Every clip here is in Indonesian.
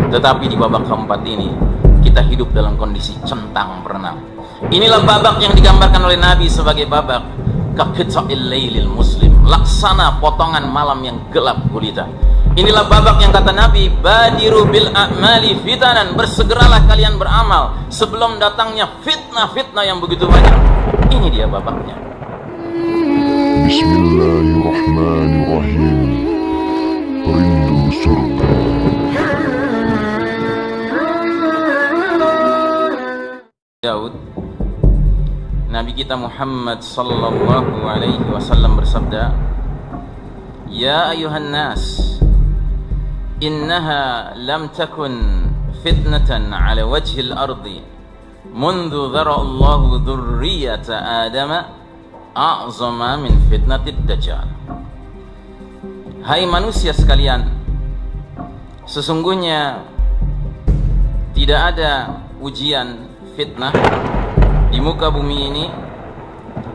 Tetapi di babak keempat ini kita hidup dalam kondisi centang berenang. Inilah babak yang digambarkan oleh Nabi sebagai babak kaqita'il lailil muslim, laksana potongan malam yang gelap gulita. Inilah babak yang kata Nabi, badiru bil a'mali fitanan, bersegeralah kalian beramal sebelum datangnya fitnah-fitnah yang begitu banyak. Ini dia babaknya. Bismillahirrahmanirrahim. Rindu surga. Daud, Nabi kita Muhammad sallallahu alaihi wasallam bersabda, "Ya ayuhan nas, innaha lam takun fitnatan ala wajhil ardi mundu dhara Allahu dhurriyata Adama a'zama min fitnatid dajjal." Hai manusia sekalian, sesungguhnya tidak ada ujian fitnah di muka bumi ini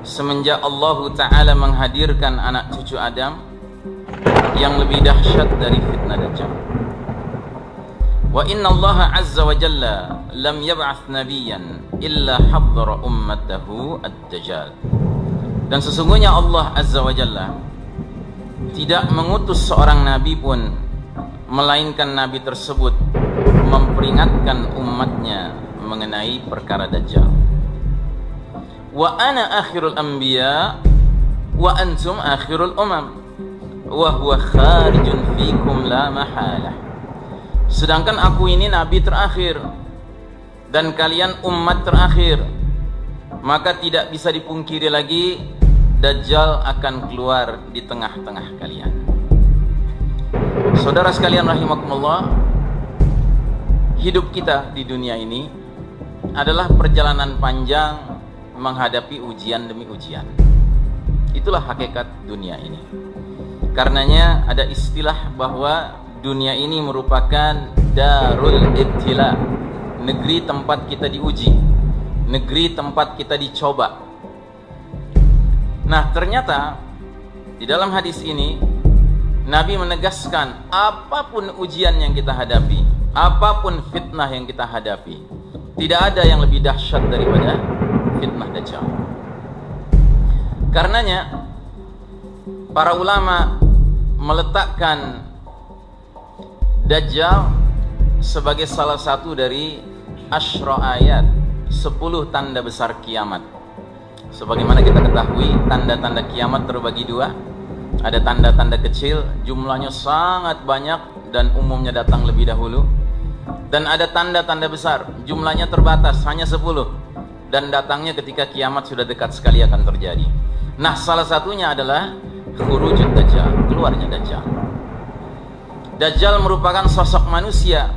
semenjak Allah Ta'ala menghadirkan anak cucu Adam yang lebih dahsyat dari fitnah Dajjal. Wa inna Allah Azza wa Jalla lam yab'ath nabiyyan illa haddara ummatahu ad-Dajjal. Dan sesungguhnya Allah Azza wa Jalla tidak mengutus seorang nabi pun melainkan nabi tersebut memperingatkan umatnya mengenai perkara Dajjal. Wa ana akhirul anbiya wa antum akhirul umam wa huwa kharijun fikum la mahalah. Sedangkan aku ini nabi terakhir dan kalian umat terakhir, maka tidak bisa dipungkiri lagi Dajjal akan keluar di tengah-tengah kalian. Saudara sekalian rahimakumullah, hidup kita di dunia ini adalah perjalanan panjang menghadapi ujian demi ujian. Itulah hakikat dunia ini. Karenanya ada istilah bahwa dunia ini merupakan darul ibtila, negeri tempat kita diuji, negeri tempat kita dicoba. Nah, ternyata di dalam hadis ini Nabi menegaskan apapun ujian yang kita hadapi, apapun fitnah yang kita hadapi, tidak ada yang lebih dahsyat daripada fitnah Dajjal. Karenanya para ulama meletakkan Dajjal sebagai salah satu dari asyra ayat, 10 tanda besar kiamat. Sebagaimana kita ketahui, tanda-tanda kiamat terbagi dua. Ada tanda-tanda kecil, jumlahnya sangat banyak dan umumnya datang lebih dahulu. Dan ada tanda-tanda besar, jumlahnya terbatas, hanya 10, dan datangnya ketika kiamat sudah dekat sekali akan terjadi. Nah, salah satunya adalah khurujud Dajjal, keluarnya Dajjal. Dajjal merupakan sosok manusia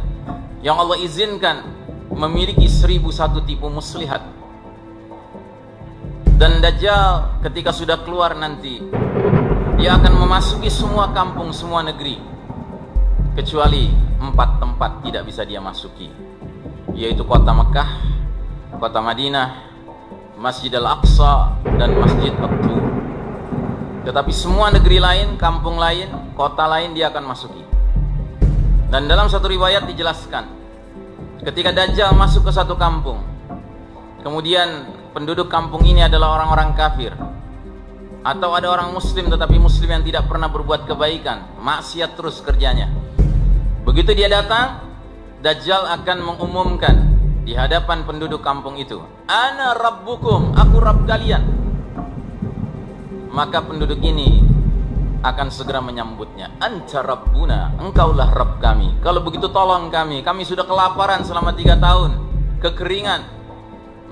yang Allah izinkan memiliki 1001 tipu muslihat. Dan Dajjal ketika sudah keluar nanti, dia akan memasuki semua kampung, semua negeri, kecuali 4 tempat tidak bisa dia masuki, yaitu kota Mekah, kota Madinah, Masjid Al-Aqsa, dan Masjid At-Tur. Tetapi semua negeri lain, kampung lain, kota lain dia akan masuki. Dan dalam satu riwayat dijelaskan, ketika Dajjal masuk ke satu kampung, kemudian penduduk kampung ini adalah orang-orang kafir, atau ada orang muslim tetapi muslim yang tidak pernah berbuat kebaikan, maksiat terus kerjanya. Begitu dia datang, Dajjal akan mengumumkan di hadapan penduduk kampung itu, "Ana rabbukum, aku Rabb kalian." Maka penduduk ini akan segera menyambutnya, "Anta rabbuna, engkaulah Rabb kami. Kalau begitu tolong kami, kami sudah kelaparan selama 3 tahun, kekeringan."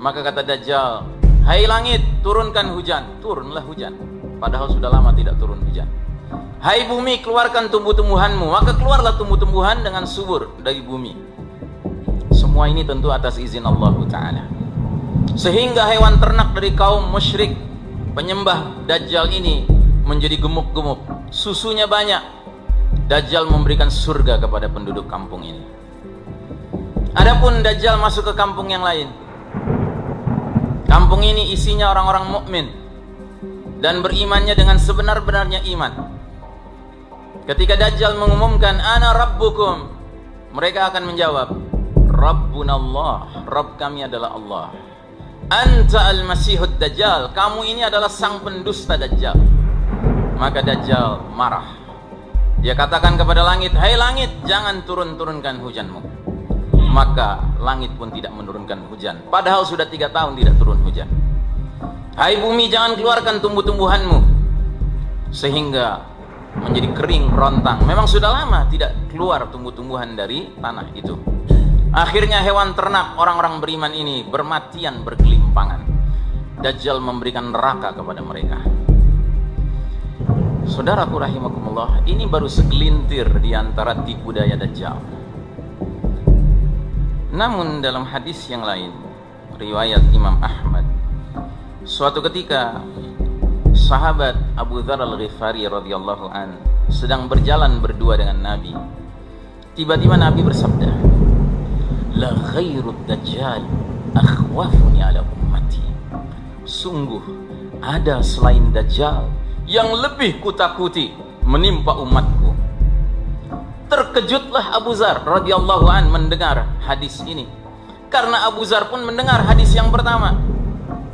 Maka kata Dajjal, "Hai langit, turunkan hujan." Turunlah hujan, padahal sudah lama tidak turun hujan. "Hai bumi, keluarkan tumbuh-tumbuhanmu." Maka keluarlah tumbuh-tumbuhan dengan subur dari bumi. Semua ini tentu atas izin Allah Ta'ala. Sehingga hewan ternak dari kaum musyrik penyembah Dajjal ini menjadi gemuk-gemuk, susunya banyak. Dajjal memberikan surga kepada penduduk kampung ini. Adapun Dajjal masuk ke kampung yang lain, kampung ini isinya orang-orang mukmin dan berimannya dengan sebenar-benarnya iman. Ketika Dajjal mengumumkan, "Ana rabbukum," Mereka akan menjawab, Rabbunallah, Rabb kami adalah Allah. Anta al-Masihud Dajjal, kamu ini adalah sang pendusta Dajjal. Maka Dajjal marah. Dia katakan kepada langit, hai langit, jangan turunkan hujanmu. Maka langit pun tidak menurunkan hujan, padahal sudah 3 tahun tidak turun hujan. Hai bumi, jangan keluarkan tumbuh-tumbuhanmu, sehingga menjadi kering rontang. Memang sudah lama tidak keluar tumbuh-tumbuhan dari tanah itu. Akhirnya hewan ternak orang-orang beriman ini bermatian berkelimpangan. Dajjal memberikan neraka kepada mereka. Saudaraku rahimakumullah, ini baru segelintir di antara tipu daya Dajjal. Namun dalam hadis yang lain, riwayat Imam Ahmad, suatu ketika sahabat Abu Dzar Al-Ghifari radhiyallahu an sedang berjalan berdua dengan Nabi. Tiba-tiba Nabi bersabda, la ghairud dajjal akhwafuni ala ummati. Sungguh ada selain Dajjal yang lebih kutakuti menimpa umatku. Terkejutlah Abu Dzar radhiyallahu an mendengar hadis ini, karena Abu Dzar pun mendengar hadis yang pertama,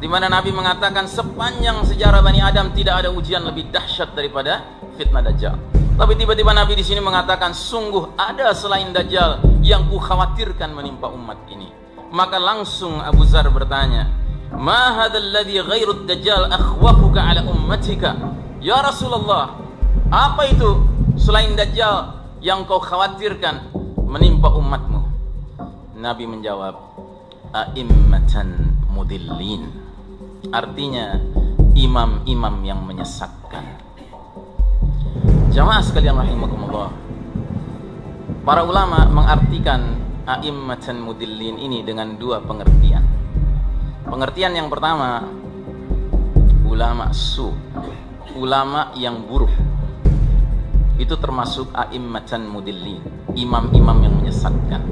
di mana Nabi mengatakan sepanjang sejarah Bani Adam tidak ada ujian lebih dahsyat daripada fitnah Dajjal. Tapi tiba-tiba Nabi di sini mengatakan sungguh ada selain Dajjal yang kukhawatirkan menimpa umat ini. Maka langsung Abu Dzar bertanya, ma hadzal ladzi ghairud Dajjal akhwafuka ala ummatika? Ya Rasulullah, apa itu selain Dajjal yang kau khawatirkan menimpa umatmu? Nabi menjawab, a'immatan mudillin. Artinya imam-imam yang menyesatkan. Jamaah sekalian rahimakumullah, para ulama mengartikan a'immatan mudillin ini dengan 2 pengertian. Pengertian yang pertama, ulama su, ulama yang buruk. Itu termasuk a'immatan mudillin, imam-imam yang menyesatkan.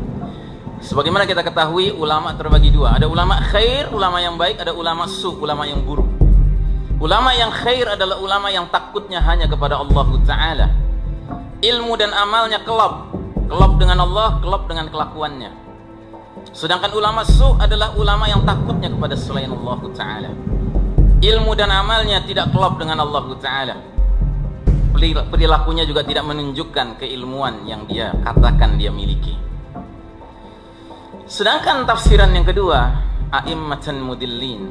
Sebagaimana kita ketahui, ulama terbagi 2. Ada ulama khair, ulama yang baik. Ada ulama su, ulama yang buruk. Ulama yang khair adalah ulama yang takutnya hanya kepada Allah Ta'ala. Ilmu dan amalnya kelop dengan Allah, kelop dengan kelakuannya. Sedangkan ulama su adalah ulama yang takutnya kepada selain Allah Ta'ala. Ilmu dan amalnya tidak kelop dengan Allah Ta'ala. Perilakunya juga tidak menunjukkan keilmuan yang dia katakan dia miliki. Sedangkan tafsiran yang kedua, a'immatan mudillin,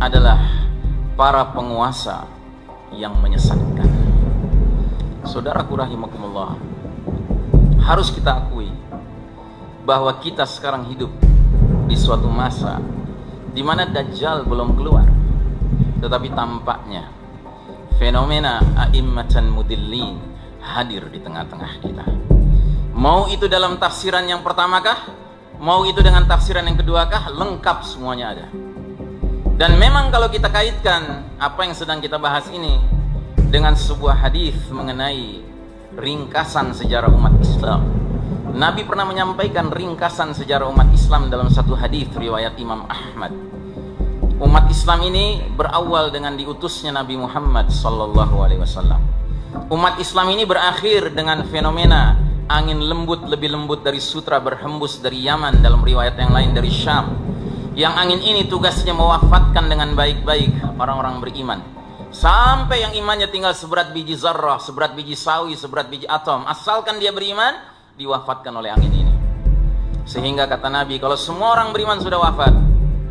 adalah para penguasa yang menyesatkan. Saudaraku rahimakumullah, harus kita akui bahwa kita sekarang hidup di suatu masa di mana Dajjal belum keluar, tetapi tampaknya fenomena a'immatan mudillin hadir di tengah-tengah kita. Mau itu dalam tafsiran yang pertamakah, mau itu dengan tafsiran yang keduakah, lengkap semuanya ada. Dan memang kalau kita kaitkan apa yang sedang kita bahas ini dengan sebuah hadis mengenai ringkasan sejarah umat Islam, Nabi pernah menyampaikan ringkasan sejarah umat Islam dalam satu hadis riwayat Imam Ahmad. Umat Islam ini berawal dengan diutusnya Nabi Muhammad SAW. Umat Islam ini berakhir dengan fenomena angin lembut lebih lembut dari sutra berhembus dari Yaman, dalam riwayat yang lain dari Syam. Yang angin ini tugasnya mewafatkan dengan baik-baik orang-orang beriman, sampai yang imannya tinggal seberat biji zarrah, seberat biji sawi, seberat biji atom, asalkan dia beriman, diwafatkan oleh angin ini. Sehingga kata Nabi, kalau semua orang beriman sudah wafat,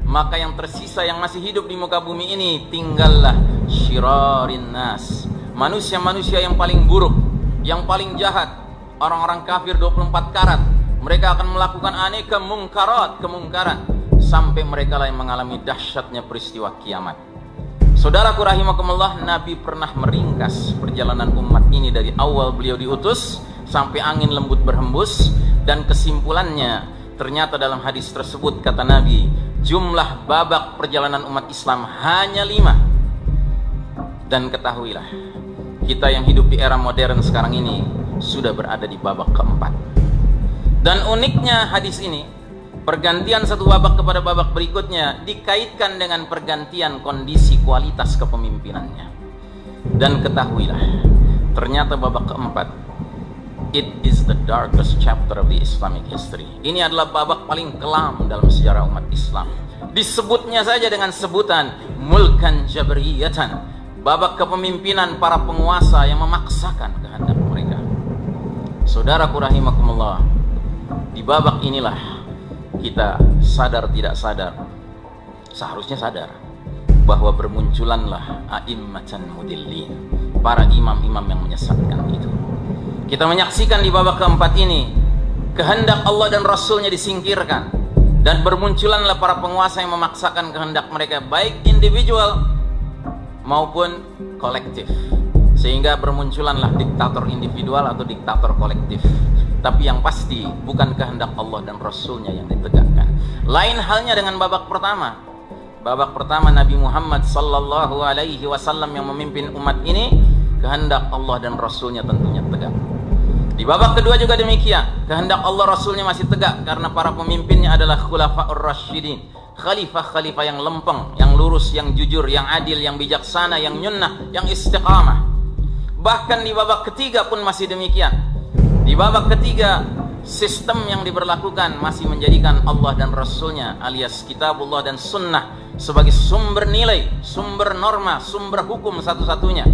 maka yang tersisa yang masih hidup di muka bumi ini tinggallah syirarin nas, manusia-manusia yang paling buruk, yang paling jahat, orang-orang kafir 24 karat. Mereka akan melakukan aneka kemungkaran, sampai mereka lah yang mengalami dahsyatnya peristiwa kiamat. Saudaraku rahimakumullah, Nabi pernah meringkas perjalanan umat ini dari awal beliau diutus sampai angin lembut berhembus, dan kesimpulannya ternyata dalam hadis tersebut kata Nabi, jumlah babak perjalanan umat Islam hanya 5. Dan ketahuilah, kita yang hidup di era modern sekarang ini sudah berada di babak keempat. Dan uniknya hadis ini, pergantian satu babak kepada babak berikutnya dikaitkan dengan pergantian kondisi kualitas kepemimpinannya. Dan ketahuilah, ternyata babak keempat It is the darkest chapter of the Islamic history. Ini adalah babak paling kelam dalam sejarah umat Islam. Disebutnya saja dengan sebutan mulkan jabriyatan, babak kepemimpinan para penguasa yang memaksakan kehendak mereka. Saudaraku rahimakumullah, di babak inilah kita sadar tidak sadar, seharusnya sadar, bahwa bermunculanlah a'immatan mudillin, para imam-imam yang menyesatkan itu. Kita menyaksikan di babak keempat ini kehendak Allah dan Rasulnya disingkirkan, dan bermunculanlah para penguasa yang memaksakan kehendak mereka, baik individual maupun kolektif, sehingga bermunculanlah diktator individual atau diktator kolektif. Tapi yang pasti bukan kehendak Allah dan Rasulnya yang ditegakkan. Lain halnya dengan babak pertama. Babak pertama Nabi Muhammad sallallahu alaihi wasallam yang memimpin umat ini, kehendak Allah dan Rasulnya tentunya tegak. Di babak kedua juga demikian, kehendak Allah Rasulnya masih tegak karena para pemimpinnya adalah khulafaur rasyidin, khalifah-khalifah yang lempeng, yang lurus, yang jujur, yang adil, yang bijaksana, yang nyunnah, yang istiqamah. Bahkan di babak ketiga pun masih demikian. Di babak ketiga, sistem yang diberlakukan masih menjadikan Allah dan Rasulnya alias kitabullah dan sunnah sebagai sumber nilai, sumber norma, sumber hukum satu-satunya.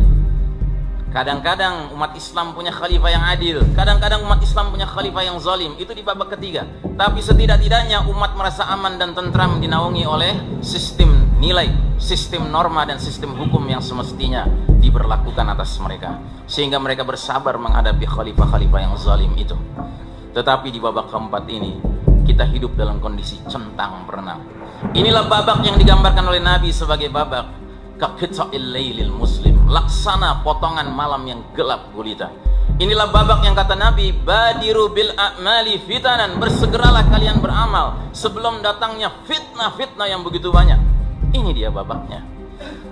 Kadang-kadang umat Islam punya khalifah yang adil, kadang-kadang umat Islam punya khalifah yang zalim. Itu di babak ketiga. Tapi setidak-tidaknya umat merasa aman dan tentram dinaungi oleh sistem nilai, sistem norma dan sistem hukum yang semestinya diberlakukan atas mereka, sehingga mereka bersabar menghadapi khalifah-khalifah yang zalim itu. Tetapi di babak keempat ini kita hidup dalam kondisi centang berenang. Inilah babak yang digambarkan oleh Nabi sebagai babak kaqita'il lailil muslim, laksana potongan malam yang gelap gulita. Inilah babak yang kata Nabi, badiru bil a'mali fitanan, bersegeralah kalian beramal sebelum datangnya fitnah-fitnah yang begitu banyak. Ini dia babaknya.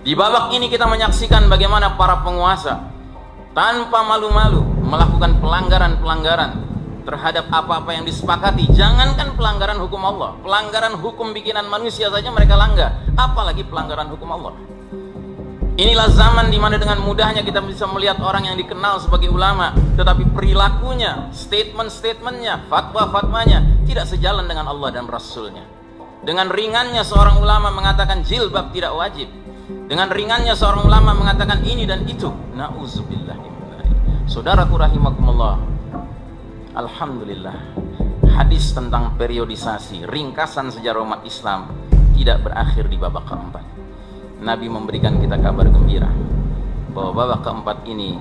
Di babak ini kita menyaksikan bagaimana para penguasa tanpa malu-malu melakukan pelanggaran-pelanggaran terhadap apa-apa yang disepakati. Jangankan pelanggaran hukum Allah, pelanggaran hukum bikinan manusia saja mereka langgar, apalagi pelanggaran hukum Allah. Inilah zaman dimana dengan mudahnya kita bisa melihat orang yang dikenal sebagai ulama, tetapi perilakunya, statement-statementnya, fatwa-fatwanya tidak sejalan dengan Allah dan Rasulnya. Dengan ringannya seorang ulama mengatakan jilbab tidak wajib, dengan ringannya seorang ulama mengatakan ini dan itu. Na'udzubillah. Saudaraku rahimakumullah, alhamdulillah, hadis tentang periodisasi, ringkasan sejarah umat Islam tidak berakhir di babak keempat. Nabi memberikan kita kabar gembira bahwa babak keempat ini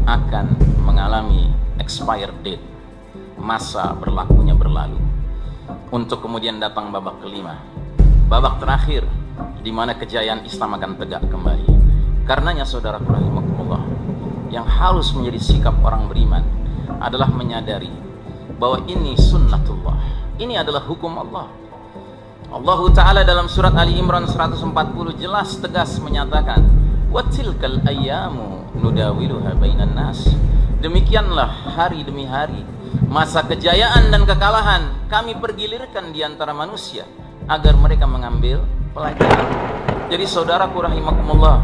akan mengalami expired date, masa berlakunya berlalu, untuk kemudian datang babak kelima, babak terakhir di mana kejayaan Islam akan tegak kembali. Karenanya saudaraku rahimakumullah, yang harus menjadi sikap orang beriman adalah menyadari bahwa ini sunnatullah, ini adalah hukum Allah. Allah Ta'ala dalam surat Ali Imran 140 jelas tegas menyatakan, wa tilkal ayyamu nudawiluha bainan nas, demikianlah hari demi hari, masa kejayaan dan kekalahan kami pergilirkan di antara manusia agar mereka mengambil pelajaran. Jadi saudaraku rahimakumullah,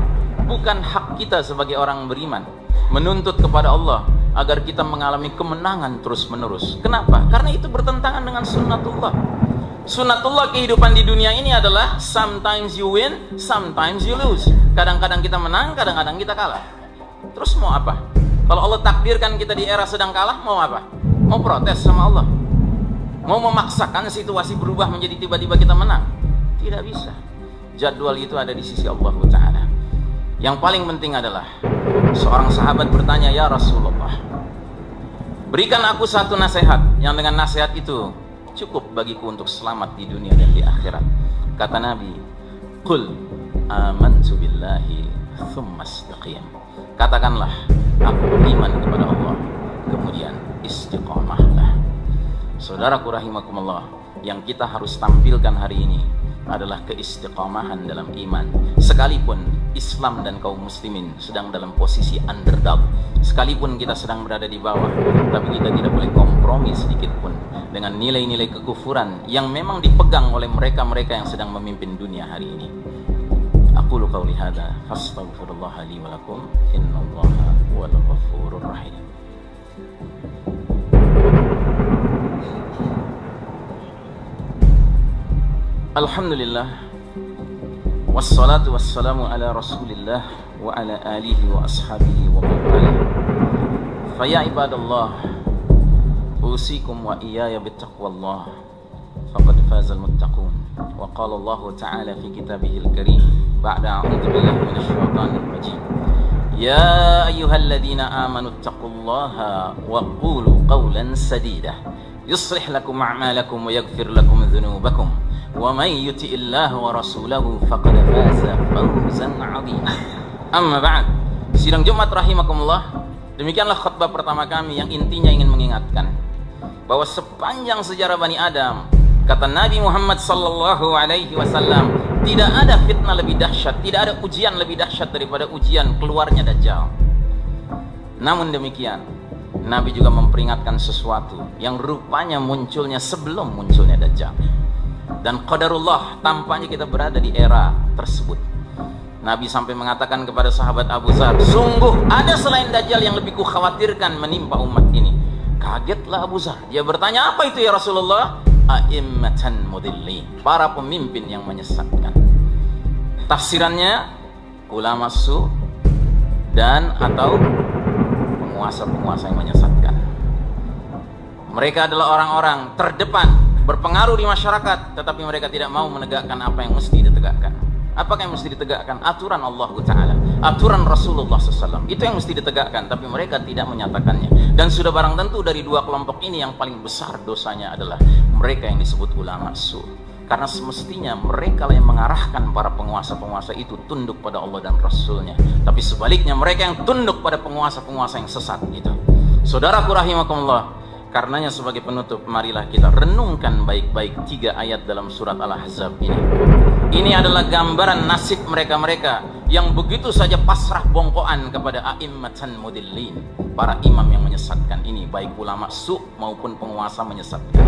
bukan hak kita sebagai orang beriman menuntut kepada Allah agar kita mengalami kemenangan terus menerus. Kenapa? Karena itu bertentangan dengan sunnatullah. Sunnatullah kehidupan di dunia ini adalah sometimes you win, sometimes you lose. Kadang-kadang kita menang, kadang-kadang kita kalah. Terus mau apa? Kalau Allah takdirkan kita di era sedang kalah, mau apa? Mau protes sama Allah? Mau memaksakan situasi berubah menjadi tiba-tiba kita menang? Tidak bisa. Jadwal itu ada di sisi Allah Ta'ala. Yang paling penting adalah seorang sahabat bertanya, ya Rasulullah, berikan aku satu nasihat yang dengan nasihat itu cukup bagiku untuk selamat di dunia dan di akhirat. Kata Nabi, qul amantu billahi thumma istaqim, katakanlah aku beriman kepada Allah, kemudian istiqamahlah. Saudaraku rahimakumullah, yang kita harus tampilkan hari ini adalah keistiqamahan dalam iman. Sekalipun Islam dan kaum muslimin sedang dalam posisi underdog, sekalipun kita sedang berada di bawah, tapi kita tidak boleh kompromi sedikit pun dengan nilai-nilai kekufuran yang memang dipegang oleh mereka-mereka yang sedang memimpin dunia hari ini. Aqulu qawli hadza fastaghfirullaha li wa lakum innallaha huwal ghafurur rahim. Alhamdulillah, wassalatu wassalamu ala rasulillah wa ala alihi wa ashabihi wa man walah. Faya ibadallah, usikum wa iyaya bittaqwallah, faqad fazal muttaqun. Wa qala Allah ta'ala fi kitabihil karim ba'da a'udzu billahi minasy syaithanir rajim. Ya ayyuhalladzina amanu taqullaha wa qulu qawlan sadida yuslih lakum a'malakum wa yaghfir lakum dzunubakum wa may yuti'illah wa rasulahu faqad faza fawzan 'azima. Amma ba'd. Sidang Jumat rahimakumullah, demikianlah khutbah pertama kami yang intinya ingin mengingatkan bahwa sepanjang sejarah Bani Adam, kata Nabi Muhammad sallallahu alaihi wasallam, tidak ada fitnah lebih dahsyat, tidak ada ujian lebih dahsyat daripada ujian keluarnya Dajjal. Namun demikian, Nabi juga memperingatkan sesuatu yang rupanya munculnya sebelum munculnya Dajjal. Dan qadarullah, tampaknya kita berada di era tersebut. Nabi sampai mengatakan kepada sahabat Abu Dzar, sungguh ada selain Dajjal yang lebih kukhawatirkan menimpa umat ini. Kagetlah Abu Dzar. Dia bertanya, apa itu ya Rasulullah? A'immatan mudillin, para pemimpin yang menyesatkan. Tafsirannya, ulama su dan atau penguasa-penguasa yang menyesatkan. Mereka adalah orang-orang terdepan, berpengaruh di masyarakat, tetapi mereka tidak mau menegakkan apa yang mesti ditegakkan. Apakah yang mesti ditegakkan? Aturan Allah Ta'ala, aturan Rasulullah SAW. Itu yang mesti ditegakkan, tapi mereka tidak menyatakannya. Dan sudah barang tentu dari dua kelompok ini yang paling besar dosanya adalah mereka yang disebut ulama su. Karena semestinya mereka yang mengarahkan para penguasa-penguasa itu tunduk pada Allah dan Rasulnya. Tapi sebaliknya mereka yang tunduk pada penguasa-penguasa yang sesat itu. Saudaraku rahimakumullah, karenanya sebagai penutup, marilah kita renungkan baik-baik 3 ayat dalam surat Al-Ahzab ini. Ini adalah gambaran nasib mereka-mereka yang begitu saja pasrah bongkoan kepada a'immatan mudillin, para imam yang menyesatkan ini, baik ulama su maupun penguasa menyesatkan.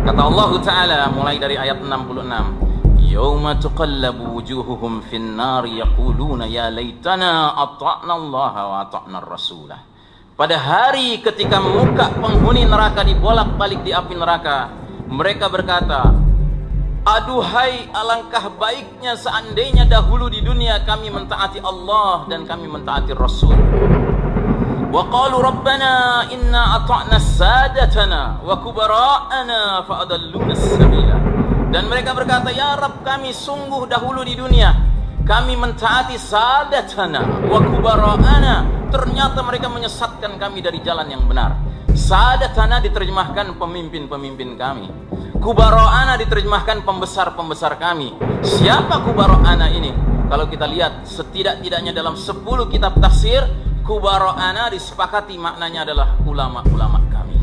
Kata Allah Ta'ala mulai dari ayat 66, Yawma tuqallabu wujuhuhum fin nar yaquluna ya laitana ata'na Allah wa ata'na rasulah. Pada hari ketika muka penghuni neraka dibolak-balik di api neraka, mereka berkata, aduhai, alangkah baiknya seandainya dahulu di dunia kami mentaati Allah dan kami mentaati Rasul. Wa qalu rabbana inna ata'na sadatana wa kubara'ana fa'adalluna as-sabila. Dan mereka berkata, ya Rabb kami, sungguh dahulu di dunia kami mentaati sadatana wa kubara'ana, ternyata mereka menyesatkan kami dari jalan yang benar. Sadatana diterjemahkan pemimpin-pemimpin kami, kubara'ana diterjemahkan pembesar-pembesar kami. Siapa kubara'ana ini? Kalau kita lihat setidak-tidaknya dalam 10 kitab tafsir, kubara'ana disepakati maknanya adalah ulama-ulama kami.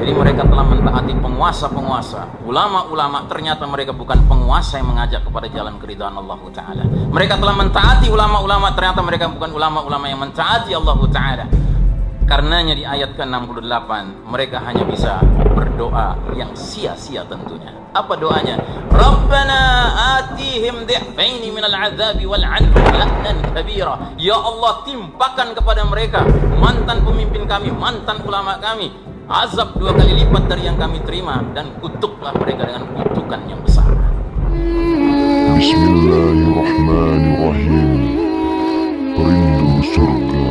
Jadi mereka telah mentaati penguasa-penguasa, ulama-ulama, ternyata mereka bukan penguasa yang mengajak kepada jalan keridhaan Allah Ta'ala. Mereka telah mentaati ulama-ulama, ternyata mereka bukan ulama-ulama yang mentaati Allah Ta'ala. Karenanya di ayat ke-68 mereka hanya bisa berdoa yang sia-sia tentunya. Apa doanya? Rabbana atihim dhi'faini minal azabi wal'anhum la'nan kabira. Ya Allah, timpakan kepada mereka, mantan pemimpin kami, mantan ulama kami, azab 2 kali lipat dari yang kami terima, dan kutuklah mereka dengan kutukan yang besar. Bismillahirrahmanirrahim. Rindu surga.